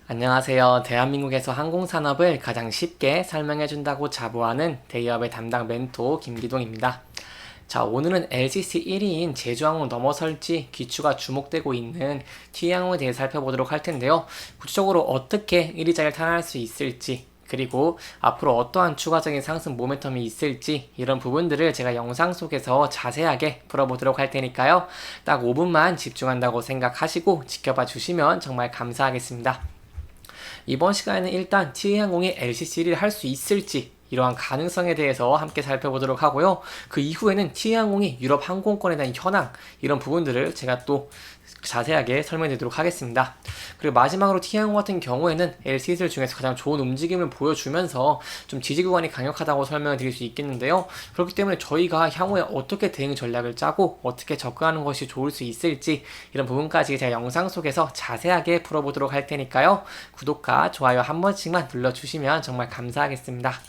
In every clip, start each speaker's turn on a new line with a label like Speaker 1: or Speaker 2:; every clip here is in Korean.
Speaker 1: 안녕하세요. 대한민국에서 항공산업을 가장 쉽게 설명해준다고 자부하는 대기업의 담당 멘토 김기동입니다. 자, 오늘은 LCC 1위인 제주항공 넘어설지 귀추가 주목되고 있는 T항공에 대해 살펴보도록 할 텐데요. 구체적으로 어떻게 1위 자리를 탈환할 수 있을지, 그리고 앞으로 어떠한 추가적인 상승 모멘텀이 있을지 이런 부분들을 제가 영상 속에서 자세하게 풀어보도록 할 테니까요. 딱 5분만 집중한다고 생각하시고 지켜봐 주시면 정말 감사하겠습니다. 이번 시간에는 일단 TA항공이 LCC를 할 수 있을지 이러한 가능성에 대해서 함께 살펴보도록 하고요. 그 이후에는 TA항공이 유럽 항공권에 대한 현황 이런 부분들을 제가 또 자세하게 설명해 드리도록 하겠습니다. 그리고 마지막으로 T항공 같은 경우에는 LCC 중에서 가장 좋은 움직임을 보여주면서 좀 지지 구간이 강력하다고 설명을 드릴 수 있겠는데요. 그렇기 때문에 저희가 향후에 어떻게 대응 전략을 짜고 어떻게 접근하는 것이 좋을 수 있을지 이런 부분까지 제가 영상 속에서 자세하게 풀어보도록 할 테니까요. 구독과 좋아요 한 번씩만 눌러주시면 정말 감사하겠습니다.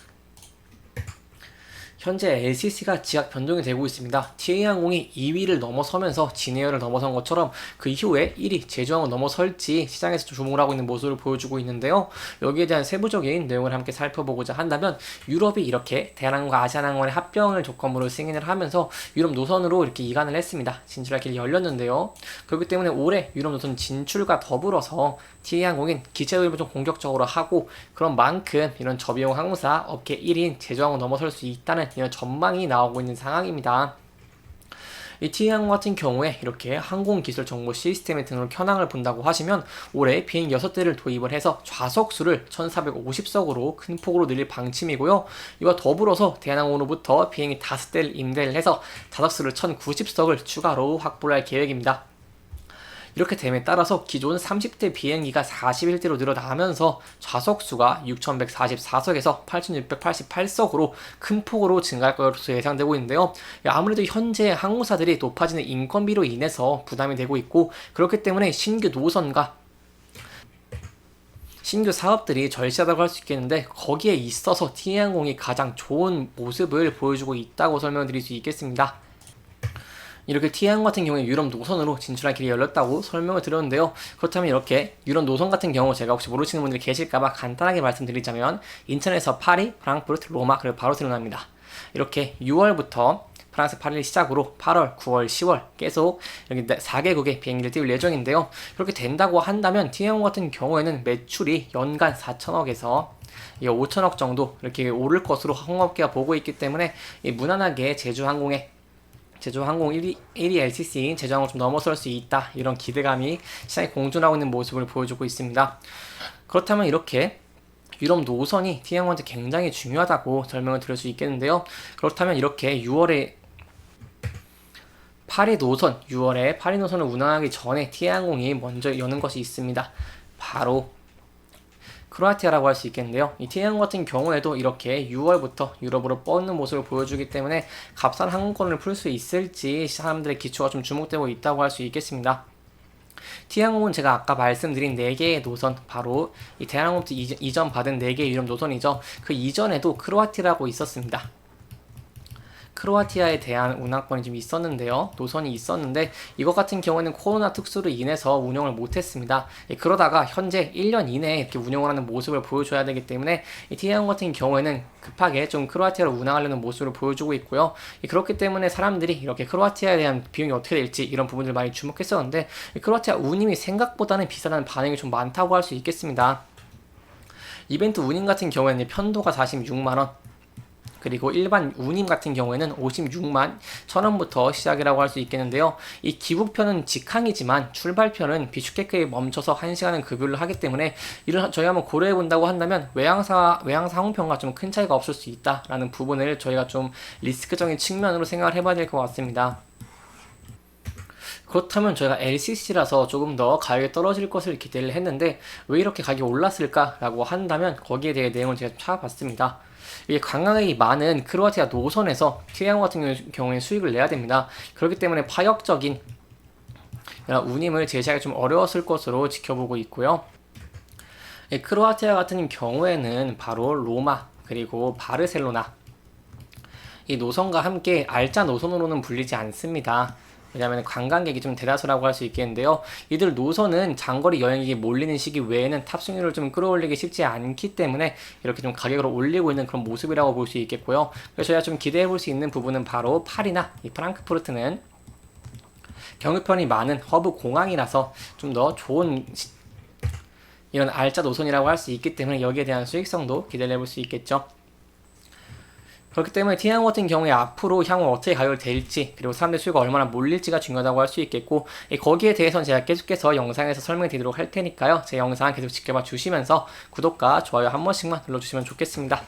Speaker 1: 현재 LCC가 지각 변동이 되고 있습니다. TA항공이 2위를 넘어서면서 진에어를 넘어선 것처럼 그 이후에 1위 제주항을 넘어설지 시장에서 주목을 하고 있는 모습을 보여주고 있는데요. 여기에 대한 세부적인 내용을 함께 살펴보고자 한다면 유럽이 이렇게 대한항공과 아시아나항공의 합병을 조건으로 승인을 하면서 유럽 노선으로 이렇게 이관을 했습니다. 진출할 길이 열렸는데요. 그렇기 때문에 올해 유럽 노선 진출과 더불어서 TA항공인 기체 도입을 좀 공격적으로 하고 그런 만큼 이런 저비용 항공사 업계 1인 제주항을 넘어설 수 있다는 이런 전망이 나오고 있는 상황입니다. 이 T항공 같은 경우에 이렇게 항공기술 정보 시스템의 등록 현황을 본다고 하시면 올해 비행 6대를 도입을 해서 좌석수를 1450석으로 큰 폭으로 늘릴 방침이고요. 이와 더불어서 대한항공으로부터 비행기 5대를 임대를 해서 좌석수를 1090석을 추가로 확보를 할 계획입니다. 이렇게 됨에 따라서 기존 30대 비행기가 41대로 늘어나면서 좌석수가 6144석에서 8688석으로 큰 폭으로 증가할 것으로 예상되고 있는데요. 아무래도 현재 항공사들이 높아지는 인건비로 인해서 부담이 되고 있고 그렇기 때문에 신규 노선과 신규 사업들이 절실하다고 할 수 있겠는데 거기에 있어서 T항공이 가장 좋은 모습을 보여주고 있다고 설명드릴 수 있겠습니다. 이렇게 T항공 같은 경우에 유럽 노선으로 진출할 길이 열렸다고 설명을 드렸는데요. 그렇다면 이렇게 유럽 노선 같은 경우 제가 혹시 모르시는 분들이 계실까봐 간단하게 말씀드리자면 인천에서 파리, 프랑크푸르트, 로마 그리고 바르셀로나입니다. 이렇게 6월부터 프랑스 파리를 시작으로 8월, 9월, 10월 계속 이렇게 4개국의 비행기를 띄울 예정인데요. 그렇게 된다고 한다면 T항공 같은 경우에는 매출이 연간 4천억에서 5천억 정도 이렇게 오를 것으로 항공업계가 보고 있기 때문에 무난하게 제주항공 1위 LCC인 제주항공을 좀 넘어설 수 있다. 이런 기대감이 시장에 공존하고 있는 모습을 보여주고 있습니다. 그렇다면 이렇게 유럽 노선이 T항공한테 굉장히 중요하다고 설명을 드릴 수 있겠는데요. 그렇다면 이렇게 6월에 파리 노선을 운항하기 전에 T항공이 먼저 여는 것이 있습니다. 바로 크로아티아라고 할 수 있겠는데요. 이 T항공 같은 경우에도 이렇게 6월부터 유럽으로 뻗는 모습을 보여주기 때문에 값싼 항공권을 풀 수 있을지 사람들의 기초가 좀 주목되고 있다고 할 수 있겠습니다. T항공은 제가 아까 말씀드린 4개의 노선, 바로 이 대한항공부터 이전 받은 4개의 유럽 노선이죠. 그 이전에도 크로아티아라고 있었습니다. 크로아티아에 대한 운항권이 좀 있었는데요. 노선이 있었는데 이것 같은 경우에는 코로나 특수로 인해서 운영을 못했습니다. 그러다가 현재 1년 이내에 이렇게 운영을 하는 모습을 보여줘야 되기 때문에 이 T항공 같은 경우에는 급하게 좀 크로아티아로 운항하려는 모습을 보여주고 있고요. 그렇기 때문에 사람들이 이렇게 크로아티아에 대한 비용이 어떻게 될지 이런 부분들 많이 주목했었는데 크로아티아 운임이 생각보다는 비싸다는 반응이 좀 많다고 할 수 있겠습니다. 이벤트 운임 같은 경우에는 편도가 46만원, 그리고 일반 운임 같은 경우에는 56만 1,000원부터 시작이라고 할 수 있겠는데요. 이 기국편은 직항이지만 출발편은 비슈케크에 멈춰서 1시간은 급유를 하기 때문에 이런 저희가 한번 고려해 본다고 한다면 외항사 항공편과 좀 큰 차이가 없을 수 있다라는 부분을 저희가 좀 리스크적인 측면으로 생각을 해봐야 될 것 같습니다. 그렇다면 저희가 LCC라서 조금 더 가격이 떨어질 것을 기대를 했는데 왜 이렇게 가격이 올랐을까라고 한다면 거기에 대해 내용을 제가 좀 찾아봤습니다. 이게 관광객이 많은 크로아티아 노선에서 T항공 같은 경우에 수익을 내야 됩니다. 그렇기 때문에 파격적인 운임을 제시하기 좀 어려웠을 것으로 지켜보고 있고요. 크로아티아 같은 경우에는 바로 로마 그리고 바르셀로나 이 노선과 함께 알짜 노선으로는 불리지 않습니다. 왜냐하면 관광객이 좀 대다수라고 할 수 있겠는데요. 이들 노선은 장거리 여행객이 몰리는 시기 외에는 탑승률을 좀 끌어올리기 쉽지 않기 때문에 이렇게 좀 가격을 올리고 있는 그런 모습이라고 볼 수 있겠고요. 그래서 저희가 좀 기대해 볼 수 있는 부분은 바로 파리나 이 프랑크푸르트는 경유편이 많은 허브 공항이라서 좀 더 좋은 이런 알짜 노선이라고 할 수 있기 때문에 여기에 대한 수익성도 기대를 해볼 수 있겠죠. 그렇기 때문에 티항공 같은 경우에 앞으로 향후 어떻게 가격이 될지, 그리고 사람들 수요가 얼마나 몰릴지가 중요하다고 할 수 있겠고, 거기에 대해서는 제가 계속해서 영상에서 설명해 드리도록 할 테니까요. 제 영상 계속 지켜봐 주시면서 구독과 좋아요 한 번씩만 눌러주시면 좋겠습니다.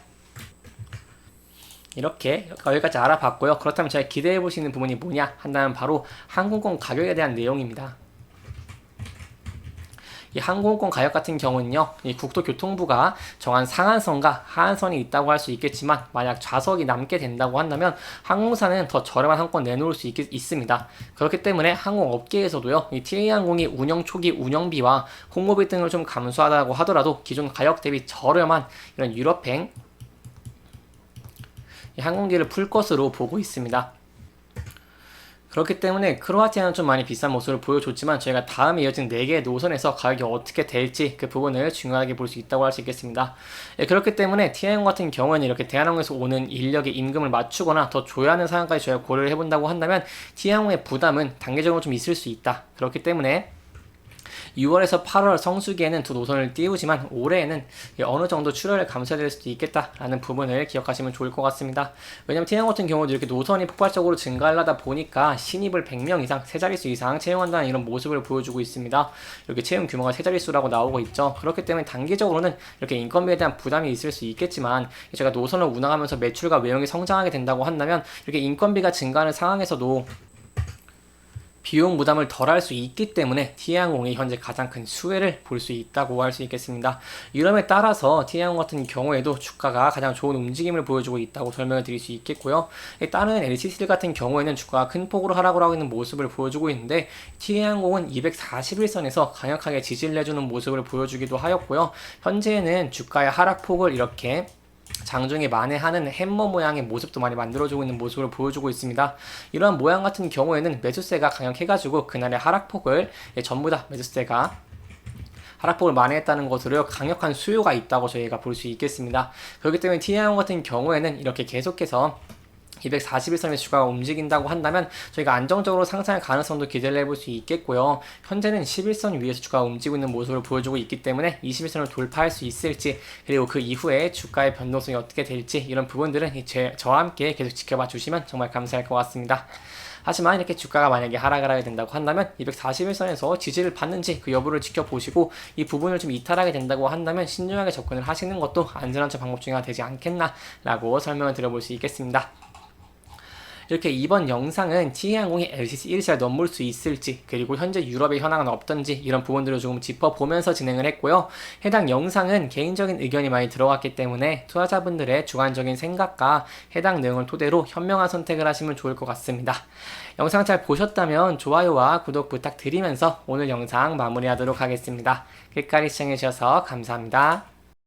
Speaker 1: 이렇게 여기까지 알아봤고요. 그렇다면 제가 기대해 보시는 부분이 뭐냐 한다면 바로 항공권 가격에 대한 내용입니다. 이 항공권 가격 같은 경우는요, 이 국토교통부가 정한 상한선과 하한선이 있다고 할 수 있겠지만, 만약 좌석이 남게 된다고 한다면 항공사는 더 저렴한 항공권 내놓을 수 있습니다. 그렇기 때문에 항공업계에서도요, 이 TA항공이 운영 초기 운영비와 홍보비 등을 좀 감수하다고 하더라도 기존 가격 대비 저렴한 이런 유럽행 이 항공기를 풀 것으로 보고 있습니다. 그렇기 때문에 크로아티아는 좀 많이 비싼 모습을 보여줬지만, 저희가 다음에 이어진 4개의 노선에서 가격이 어떻게 될지 그 부분을 중요하게 볼 수 있다고 할 수 있겠습니다. 그렇기 때문에 티아항공 같은 경우는 이렇게 대한항공에서 오는 인력의 임금을 맞추거나 더 줘야 하는 상황까지 저희가 고려를 해본다고 한다면 티아항공의 부담은 단계적으로 좀 있을 수 있다. 그렇기 때문에 6월에서 8월 성수기에는 두 노선을 띄우지만 올해에는 어느 정도 출혈을 감수해야 될 수도 있겠다라는 부분을 기억하시면 좋을 것 같습니다. 왜냐면 티항공 같은 경우도 이렇게 노선이 폭발적으로 증가하다 보니까 신입을 100명 이상, 세 자릿수 이상 채용한다는 이런 모습을 보여주고 있습니다. 이렇게 채용 규모가 세 자릿수라고 나오고 있죠. 그렇기 때문에 단기적으로는 이렇게 인건비에 대한 부담이 있을 수 있겠지만, 제가 노선을 운항하면서 매출과 외형이 성장하게 된다고 한다면 이렇게 인건비가 증가하는 상황에서도 비용 부담을 덜 할 수 있기 때문에 티항공이 현재 가장 큰 수혜를 볼 수 있다고 할 수 있겠습니다. 이름에 따라서 티항공 같은 경우에도 주가가 가장 좋은 움직임을 보여주고 있다고 설명을 드릴 수 있겠고요. 다른 LCC들 같은 경우에는 주가가 큰 폭으로 하락을 하고 있는 모습을 보여주고 있는데, 티항공은 241선에서 강력하게 지지를 해주는 모습을 보여주기도 하였고요. 현재는 주가의 하락폭을 이렇게 장중에 만회하는 햄머 모양의 모습도 많이 만들어주고 있는 모습을 보여주고 있습니다. 이러한 모양 같은 경우에는 매수세가 강력해가지고 그날의 하락폭을 전부 다 매수세가 하락폭을 만회했다는 것으로 강력한 수요가 있다고 저희가 볼 수 있겠습니다. 그렇기 때문에 티아항공 같은 경우에는 이렇게 계속해서 241선의 주가가 움직인다고 한다면 저희가 안정적으로 상승할 가능성도 기대를 해볼 수 있겠고요. 현재는 11선 위에서 주가가 움직이고 있는 모습을 보여주고 있기 때문에 21선을 돌파할 수 있을지, 그리고 그 이후에 주가의 변동성이 어떻게 될지, 이런 부분들은 저와 함께 계속 지켜봐 주시면 정말 감사할 것 같습니다. 하지만 이렇게 주가가 만약에 하락을 하게 된다고 한다면 241선에서 지지를 받는지 그 여부를 지켜보시고, 이 부분을 좀 이탈하게 된다고 한다면 신중하게 접근을 하시는 것도 안전한 방법 중에 하나 되지 않겠나 라고 설명을 드려볼 수 있겠습니다. 이렇게 이번 영상은 TA항공이 LCC 1차를 넘을 수 있을지, 그리고 현재 유럽의 현황은 어떤지, 이런 부분들을 조금 짚어보면서 진행을 했고요. 해당 영상은 개인적인 의견이 많이 들어갔기 때문에 투자자분들의 주관적인 생각과 해당 내용을 토대로 현명한 선택을 하시면 좋을 것 같습니다. 영상 잘 보셨다면 좋아요와 구독 부탁드리면서 오늘 영상 마무리하도록 하겠습니다. 끝까지 시청해주셔서 감사합니다.